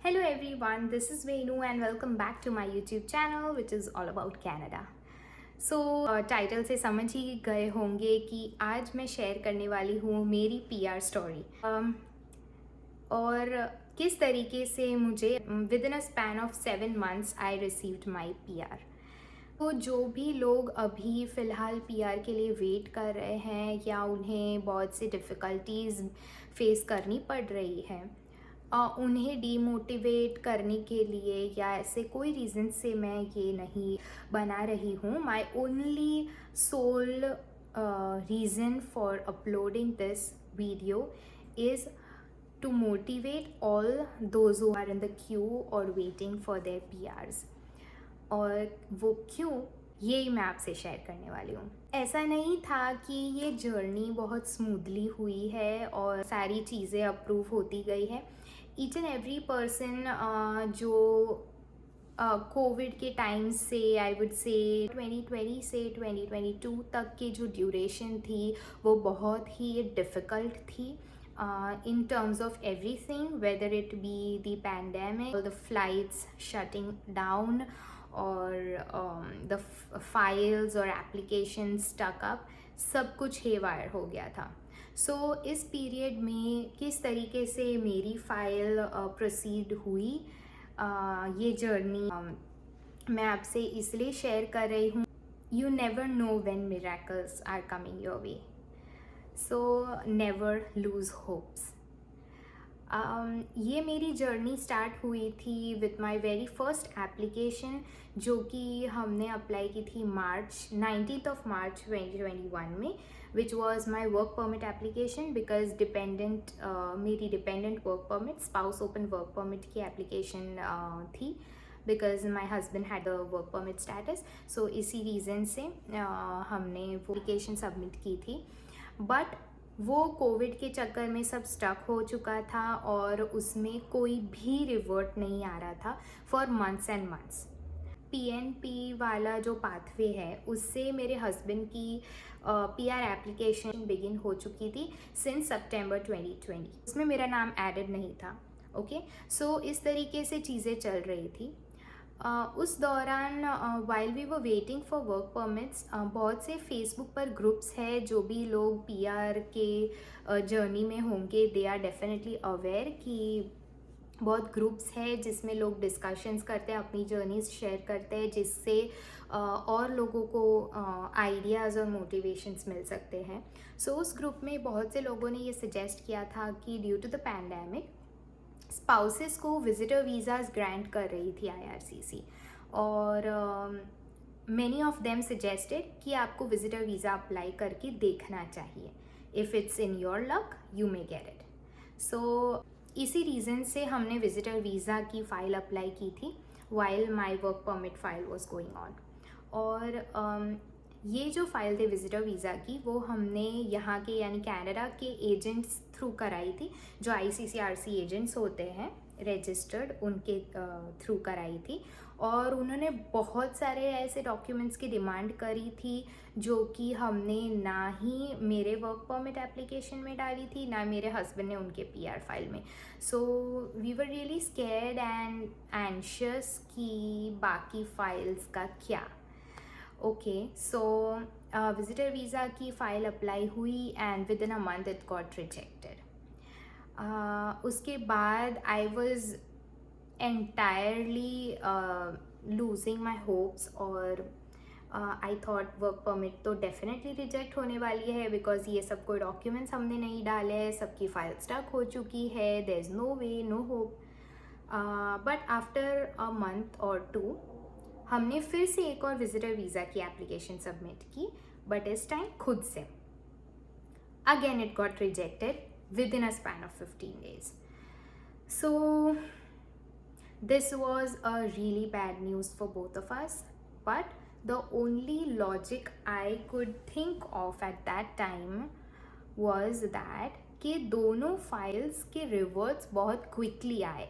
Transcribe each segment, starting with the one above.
Hello everyone, this is Venu and welcome back to my YouTube channel which is all about Canada. So title से समझ ही गए होंगे कि आज मैं शेयर करने वाली हूँ मेरी पीआर स्टोरी और किस तरीके से मुझे with in a span of 7 months I received my PR. तो जो भी लोग अभी फ़िलहाल पीआर के लिए वेट कर रहे हैं या उन्हें बहुत सी डिफ़िकल्टीज़ फेस करनी पड़ रही है, उन्हें डीमोटिवेट करने के लिए या ऐसे कोई रीज़न से मैं ये नहीं बना रही हूँ। My only soul reason for uploading this video is to motivate all those who are in the queue or waiting for their PRs। और वो क्यों, ये मैं आपसे शेयर करने वाली हूँ। ऐसा नहीं था कि ये जर्नी बहुत स्मूथली हुई है और सारी चीज़ें अप्रूव होती गई है। ईच एंड एवरी पर्सन जो कोविड के टाइम से आई वुड से 2020 से 2022 तक की जो ड्यूरेशन थी वो बहुत ही डिफ़िकल्ट थी in terms of everything, whether it be the pandemic or the flights shutting down or the files or applications stuck up, सब कुछ haywire हो गया था। So इस पीरियड में किस तरीके से मेरी फाइल प्रोसीड हुई, ये जर्नी मैं आपसे इसलिए शेयर कर रही हूँ। You never know when miracles are coming your way, so never lose hopes। ये मेरी जर्नी स्टार्ट हुई थी with my very first application, जो कि हमने अप्लाई की थी 19th of March 2021 में, which was my work permit application. Because मेरी dependent work permit, spouse open work permit की एप्लीकेशन थी, because my husband had the work permit status. So इसी रीज़न से हमने वो एप्लीकेशन सबमिट की थी। बट वो कोविड के चक्कर में सब स्टक हो चुका था और उसमें कोई भी रिवर्ट नहीं आ रहा था for months and months. PNP वाला जो पाथवे है उससे मेरे हस्बैंड की पीआर एप्लीकेशन बिगिन हो चुकी थी सिंस सितंबर 2020। उसमें मेरा नाम एडेड नहीं था। ओके, सो इस तरीके से चीज़ें चल रही थी। उस दौरान while we were waiting for work permits, बहुत से फेसबुक पर ग्रुप्स है, जो भी लोग पीआर के जर्नी में होंगे दे आर डेफिनेटली अवेयर कि बहुत ग्रुप्स है जिसमें लोग डिस्कशंस करते हैं, अपनी जर्नीज शेयर करते हैं, जिससे और लोगों को आइडियाज़ और मोटिवेशंस मिल सकते हैं। सो उस ग्रुप में बहुत से लोगों ने ये सजेस्ट किया था कि due to the pandemic spouses को विजिटर वीज़ाज ग्रांट कर रही थी आईआरसीसी, और मैनी ऑफ देम सजेस्टेड कि आपको विजिटर वीज़ा अप्लाई करके देखना चाहिए। If it's in your luck you may get it. So इसी रीज़न से हमने विजिटर वीज़ा की फ़ाइल अप्लाई की थी while my work permit file was going on. और ये जो फाइल थी विजिटर वीज़ा की, वो हमने यहाँ के यानी कनाडा के एजेंट्स थ्रू कराई थी, जो आईसीसीआरसी एजेंट्स होते हैं रजिस्टर्ड, उनके थ्रू कराई थी। और उन्होंने बहुत सारे ऐसे डॉक्यूमेंट्स की डिमांड करी थी जो कि हमने ना ही मेरे वर्क परमिट एप्लीकेशन में डाली थी, ना मेरे हस्बैंड ने उनके पीआर फाइल में। So we were really scared and anxious कि बाकी फाइल्स का क्या। ओके, सो विजिटर वीज़ा की फ़ाइल अप्लाई हुई and within a month it got rejected. उसके बाद I was entirely losing my hopes, और आई थॉट वर्क परमिट तो डेफिनेटली रिजेक्ट होने वाली है, बिकॉज ये सब कोई डॉक्यूमेंट्स हमने नहीं डाले हैं, सबकी फ़ाइल स्टक हो चुकी है, there is no way, no hope. But after a month or 2 हमने फिर से एक और विजिटर वीज़ा की एप्लीकेशन सबमिट की, बट इस टाइम खुद से। Again it got rejected within a span of 15 days। So this was a really bad news for both of us, but the only logic I could think of at that time was that कि दोनों files के reverts बहुत quickly आए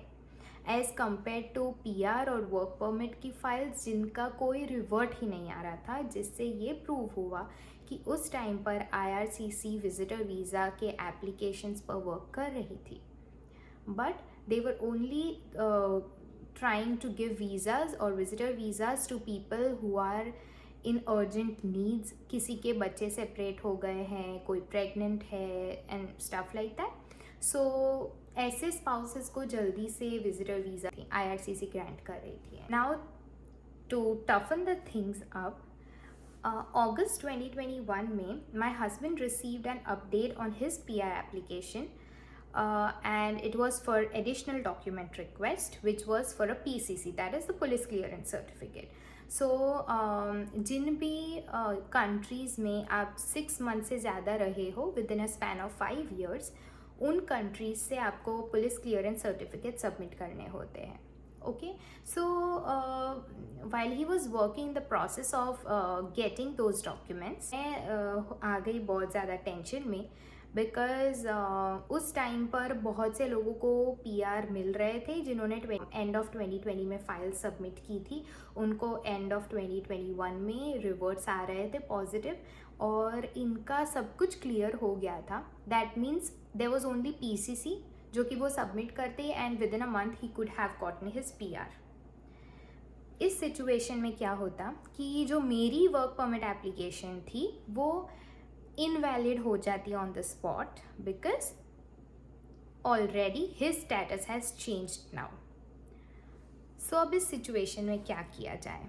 as compare to PR और work permit की files जिनका कोई revert ही नहीं आ रहा था, जिससे ये प्रूव हुआ कि उस टाइम पर आईआरसीसी विजिटर वीज़ा के एप्लीकेशंस पर वर्क कर रही थी। But they were only trying to give visas or visitor visas to people who are in urgent needs. किसी के बच्चे सेपरेट हो गए हैं, कोई प्रेग्नेंट है एंड स्टफ लाइक दैट. सो ऐसे स्पाउसेस को जल्दी से विजिटर वीज़ा IRCC ग्रांट कर रही थी. Now to toughen the things up, August 2021 में my husband received an update on his PR application, and it was for additional document request, which was for a PCC, that is the police clearance certificate. So जिन भी countries में आप 6 months से ज़्यादा रहे हो within a span of 5 years, उन countries से आपको पुलिस क्लियरेंस सर्टिफिकेट सबमिट करने होते हैं. Okay, so while he was working the process of getting those documents, मैं आ गई बहुत ज़्यादा टेंशन में, बिकॉज उस टाइम पर बहुत से लोगों को PR मिल रहे थे जिन्होंने एंड ऑफ 2020 में फाइल सबमिट की थी. उनको एंड ऑफ 2021 में रिवर्ट्स आ रहे थे पॉजिटिव, और इनका सब कुछ क्लियर हो गया था. That means there was only PCC जो कि वो सबमिट करते and within a month ही could have gotten his PR. इस सिचुएशन में क्या होता कि जो मेरी वर्क परमिट एप्लीकेशन थी वो इनवैलिड हो जाती on the spot, because already his status has changed now. So अब इस सिचुएशन में क्या किया जाए?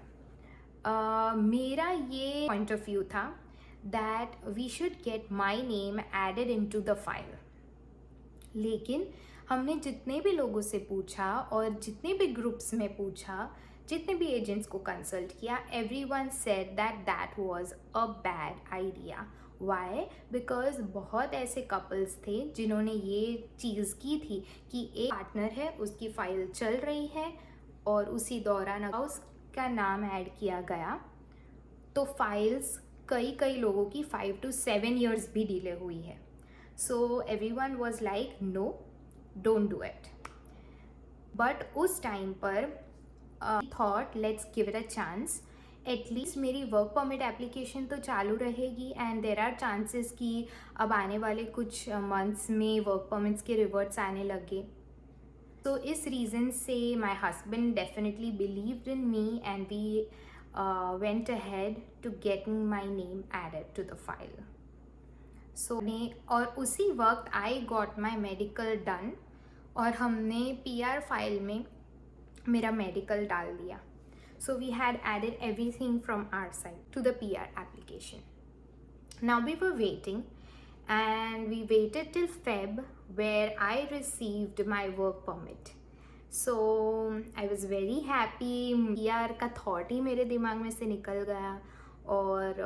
मेरा ये पॉइंट ऑफ व्यू था that we should get my name added into the file. लेकिन हमने जितने भी लोगों से पूछा और जितने भी ग्रुप्स में पूछा, जितने भी एजेंट्स को कंसल्ट किया, everyone said that that was a bad idea. Why? Because बहुत ऐसे कपल्स थे जिन्होंने ये चीज़ की थी कि एक पार्टनर है, उसकी फाइल चल रही है और उसी दौरान उसका नाम ऐड किया गया, तो फाइल्स कई लोगों की 5 to 7 years भी डिले हुई है. So everyone was like, no, don't do it. But उस टाइम पर thought let's give it a chance. At least मेरी वर्क परमिट एप्लीकेशन तो चालू रहेगी एंड देर आर चांसेस कि अब आने वाले कुछ मंथ्स में वर्क परमिट्स के रिवर्ट्स आने लगे. तो इस रीज़न से my husband definitely believed in me and we went ahead to getting my name added to the file. So और उसी वक्त I got my medical done और हमने PR फाइल में मेरा मेडिकल डाल दिया. So we had added everything from our side to the PR application. Now we were waiting and we waited till Feb where I received my work permit. So I was very happy. PR का thought ही मेरे दिमाग में से निकल गया और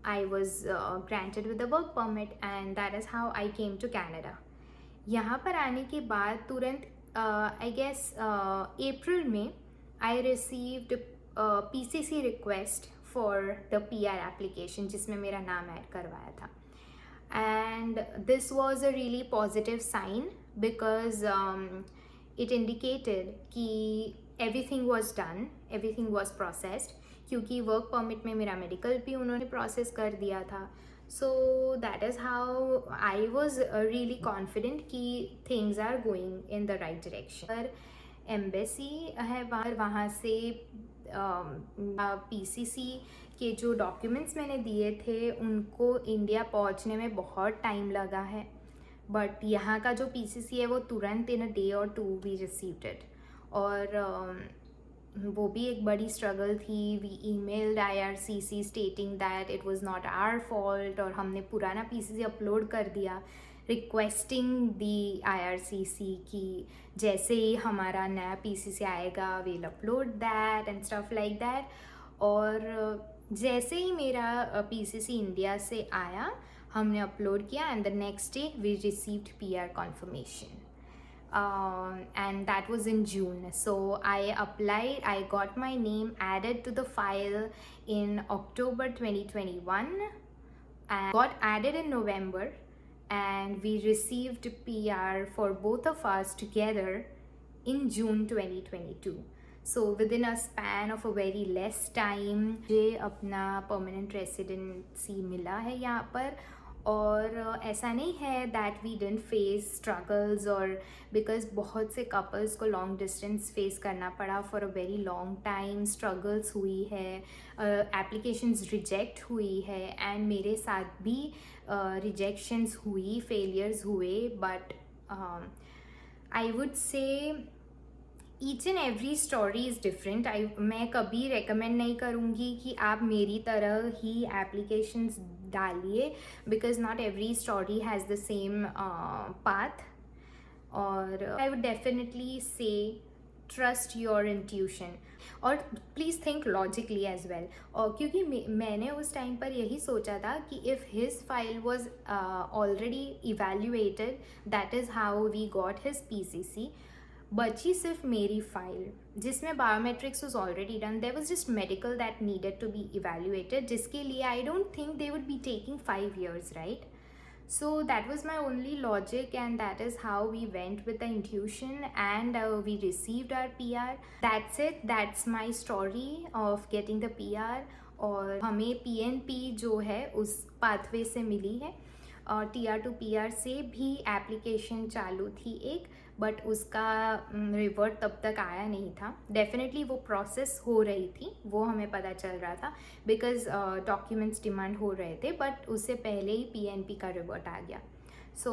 I was granted with the work permit and that is how I came to Canada. यहाँ पर आने के बाद तुरंत I guess April में I received PCC request for the PR application जिसमें मेरा नाम ऐड करवाया था. And this was a really positive sign because it indicated कि everything was done, everything was processed, क्योंकि वर्क परमिट में मेरा मेडिकल भी उन्होंने प्रोसेस कर दिया था. So that is how I was really confident कि things are going in the right direction. पर एम्बेसी है वहाँ से PCC के जो डॉक्यूमेंट्स मैंने दिए थे उनको इंडिया पहुँचने में बहुत टाइम लगा है. बट यहाँ का जो PCC है वो तुरंत इन अ डे और 2 वी रिसीव्ड इट. और वो भी एक बड़ी स्ट्रगल थी. We emailed IRCC stating that it was not our fault और हमने पुराना PCC अपलोड कर दिया रिक्वेस्टिंग दी IRCC कि जैसे ही हमारा नया PCC आएगा we'll upload that and stuff like that. और जैसे ही मेरा PCC इंडिया से आया हमने अपलोड किया and the next day we received PR confirmation. And that was in June. So I applied, I got my name added to the file in October 2021 and got added in November, and we received PR for both of us together in June 2022. So within a span of a very less time मुझे अपना permanent residency मिला है यहाँ पर. और ऐसा नहीं है that we didn't face struggles, और बिकॉज बहुत से कपल्स को लॉन्ग डिस्टेंस फेस करना पड़ा for a very long time, struggles हुई है, एप्लीकेशंस रिजेक्ट हुई है, एंड मेरे साथ भी रिजेक्शंस हुई, फेलियर्स हुए, but I would say each and every story is different. मैं कभी रेकमेंड नहीं करूँगी कि आप मेरी तरह ही एप्लीकेशंस डालिए, because not every story has the same path. और I would definitely say trust your intuition, और please think logically as well. और क्योंकि मैंने उस टाइम पर यही सोचा था कि if his file was already evaluated, that is how we got his PCC, बची सिर्फ मेरी फाइल जिसमें biometrics was already done, there was just medical that needed to be evaluated, जिसके लिए I don't think they would be taking 5 years, right? So that was my only logic, and that is how we went with the intuition, and we received our PR. That's it. That's my story of getting the PR. और हमें PNP जो है उस pathway से मिली है, और TR to PR से भी एप्लीकेशन चालू थी एक, बट उसका रिवर्ट तब तक आया नहीं था। डेफिनेटली वो प्रोसेस हो रही थी, वो हमें पता चल रहा था, बिकॉज डॉक्यूमेंट्स डिमांड हो रहे थे, बट उससे पहले ही PNP का रिवर्ट आ गया। So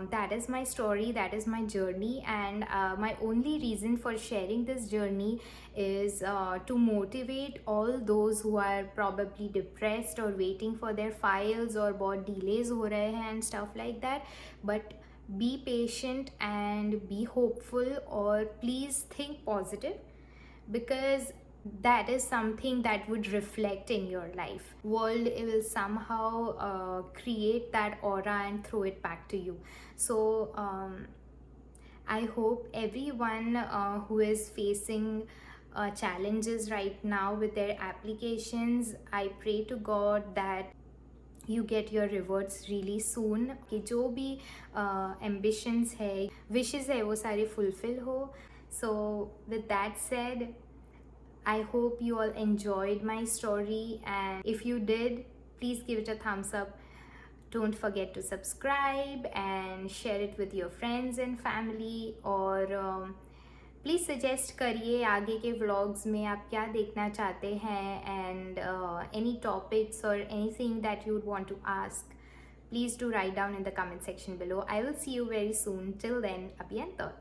that is my story, that is my journey, and my only reason for sharing this journey is to motivate all those who are probably depressed or waiting for their files, or बहुत delays हो रहे हैं and stuff like that. But be patient and be hopeful, or please think positive, because that is something that would reflect in your life. World will somehow create that aura and throw it back to you. So I hope everyone who is facing challenges right now with their applications, I pray to God that you get your rewards really soon, कि जो भी ambitions है, wishes है, वो सारी fulfill हो. So with that said, I hope you all enjoyed my story, and if you did, please give it a thumbs up. Don't forget to subscribe and share it with your friends and family, और please suggest करिए आगे के vlogs में आप क्या देखना चाहते हैं, and any topics or anything that you would want to ask, please do write down in the comment section below. I will see you very soon. Till then, Abhi and Tal.